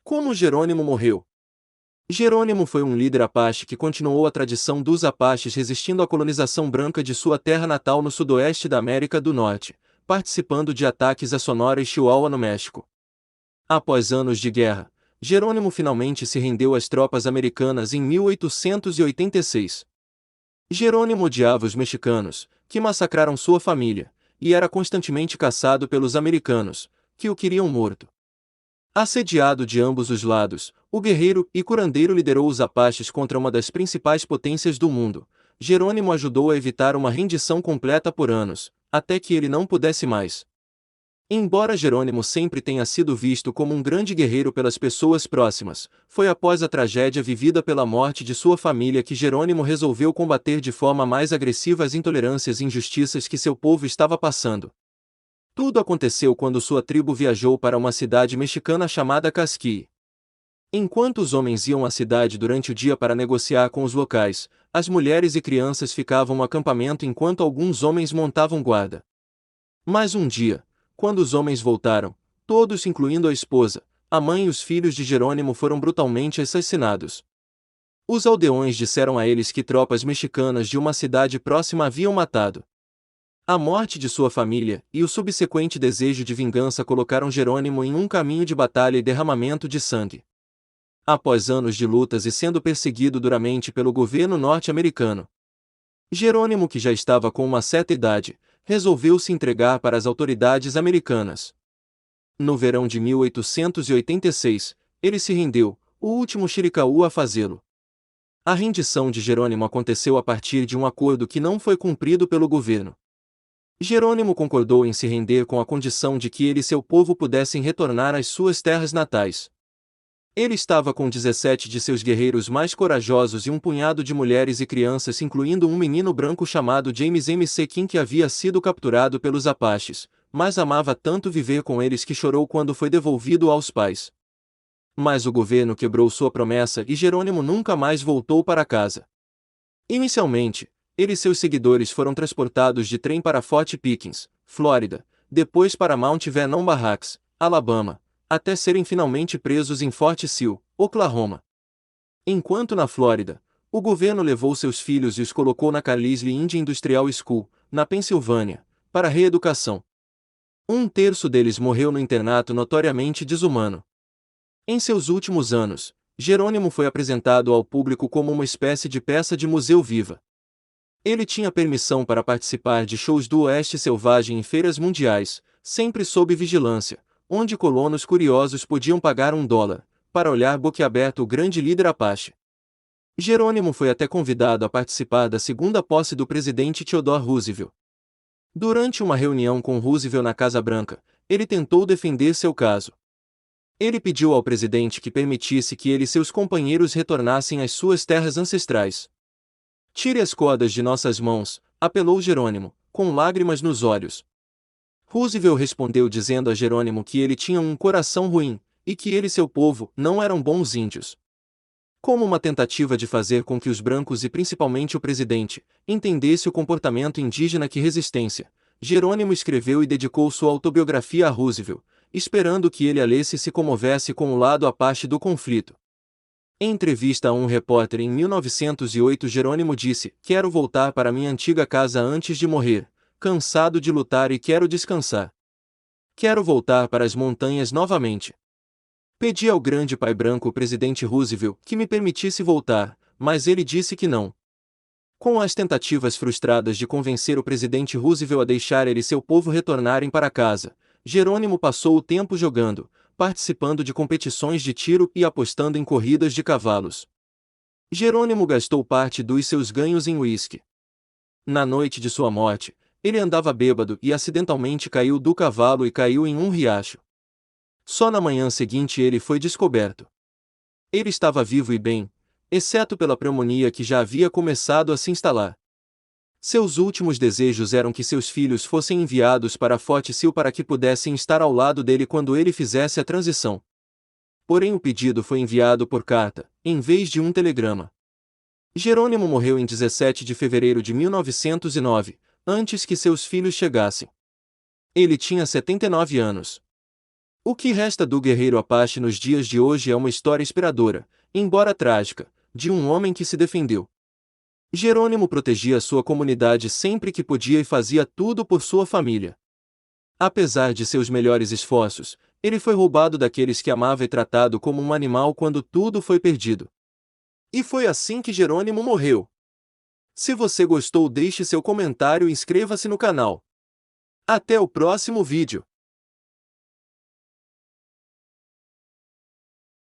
Como Jerônimo morreu? Jerônimo foi um líder apache que continuou a tradição dos apaches resistindo à colonização branca de sua terra natal no sudoeste da América do Norte, participando de ataques a Sonora e Chihuahua no México. Após anos de guerra, Jerônimo finalmente se rendeu às tropas americanas em 1886. Jerônimo odiava os mexicanos, que massacraram sua família, e era constantemente caçado pelos americanos, que o queriam morto. Assediado de ambos os lados, o guerreiro e curandeiro liderou os apaches contra uma das principais potências do mundo. Jerônimo ajudou a evitar uma rendição completa por anos, até que ele não pudesse mais. Embora Jerônimo sempre tenha sido visto como um grande guerreiro pelas pessoas próximas, foi após a tragédia vivida pela morte de sua família que Jerônimo resolveu combater de forma mais agressiva as intolerâncias e injustiças que seu povo estava passando. Tudo aconteceu quando sua tribo viajou para uma cidade mexicana chamada Casqui. Enquanto os homens iam à cidade durante o dia para negociar com os locais, as mulheres e crianças ficavam no acampamento enquanto alguns homens montavam guarda. Mas um dia, quando os homens voltaram, todos incluindo a esposa, a mãe e os filhos de Jerônimo foram brutalmente assassinados. Os aldeões disseram a eles que tropas mexicanas de uma cidade próxima haviam matado. A morte de sua família e o subsequente desejo de vingança colocaram Jerônimo em um caminho de batalha e derramamento de sangue. Após anos de lutas e sendo perseguido duramente pelo governo norte-americano, Jerônimo, que já estava com uma certa idade, resolveu se entregar para as autoridades americanas. No verão de 1886, ele se rendeu, o último Chiricahua a fazê-lo. A rendição de Jerônimo aconteceu a partir de um acordo que não foi cumprido pelo governo. Jerônimo concordou em se render com a condição de que ele e seu povo pudessem retornar às suas terras natais. Ele estava com 17 de seus guerreiros mais corajosos e um punhado de mulheres e crianças, incluindo um menino branco chamado James M. C. King que havia sido capturado pelos apaches, mas amava tanto viver com eles que chorou quando foi devolvido aos pais. Mas o governo quebrou sua promessa e Jerônimo nunca mais voltou para casa. Inicialmente, ele e seus seguidores foram transportados de trem para Fort Pickens, Flórida, depois para Mount Vernon Barracks, Alabama, até serem finalmente presos em Fort Sill, Oklahoma. Enquanto na Flórida, o governo levou seus filhos e os colocou na Carlisle Indian Industrial School, na Pensilvânia, para reeducação. Um terço deles morreu no internato notoriamente desumano. Em seus últimos anos, Jerônimo foi apresentado ao público como uma espécie de peça de museu viva. Ele tinha permissão para participar de shows do Oeste Selvagem em feiras mundiais, sempre sob vigilância, onde colonos curiosos podiam pagar $1, para olhar boquiaberto o grande líder Apache. Jerônimo foi até convidado a participar da segunda posse do presidente Theodore Roosevelt. Durante uma reunião com Roosevelt na Casa Branca, ele tentou defender seu caso. Ele pediu ao presidente que permitisse que ele e seus companheiros retornassem às suas terras ancestrais. "Tire as cordas de nossas mãos", apelou Jerônimo, com lágrimas nos olhos. Roosevelt respondeu dizendo a Jerônimo que ele tinha um coração ruim, e que ele e seu povo não eram bons índios. Como uma tentativa de fazer com que os brancos e principalmente o presidente entendesse o comportamento indígena que resistência, Jerônimo escreveu e dedicou sua autobiografia a Roosevelt, esperando que ele a lesse e se comovesse com o lado Apache do conflito. Em entrevista a um repórter em 1908, Jerônimo disse: "Quero voltar para minha antiga casa antes de morrer, cansado de lutar e quero descansar. Quero voltar para as montanhas novamente." Pedi ao grande pai branco, o presidente Roosevelt, que me permitisse voltar, mas ele disse que não. Com as tentativas frustradas de convencer o presidente Roosevelt a deixar ele e seu povo retornarem para casa, Jerônimo passou o tempo jogando, participando de competições de tiro e apostando em corridas de cavalos. Jerônimo gastou parte dos seus ganhos em uísque. Na noite de sua morte, ele andava bêbado e acidentalmente caiu do cavalo e caiu em um riacho. Só na manhã seguinte ele foi descoberto. Ele estava vivo e bem, exceto pela pneumonia que já havia começado a se instalar. Seus últimos desejos eram que seus filhos fossem enviados para Fort Sill para que pudessem estar ao lado dele quando ele fizesse a transição. Porém o pedido foi enviado por carta, em vez de um telegrama. Jerônimo morreu em 17 de fevereiro de 1909, antes que seus filhos chegassem. Ele tinha 79 anos. O que resta do guerreiro Apache nos dias de hoje é uma história inspiradora, embora trágica, de um homem que se defendeu. Jerônimo protegia sua comunidade sempre que podia e fazia tudo por sua família. Apesar de seus melhores esforços, ele foi roubado daqueles que amava e tratado como um animal quando tudo foi perdido. E foi assim que Jerônimo morreu. Se você gostou, deixe seu comentário e inscreva-se no canal. Até o próximo vídeo.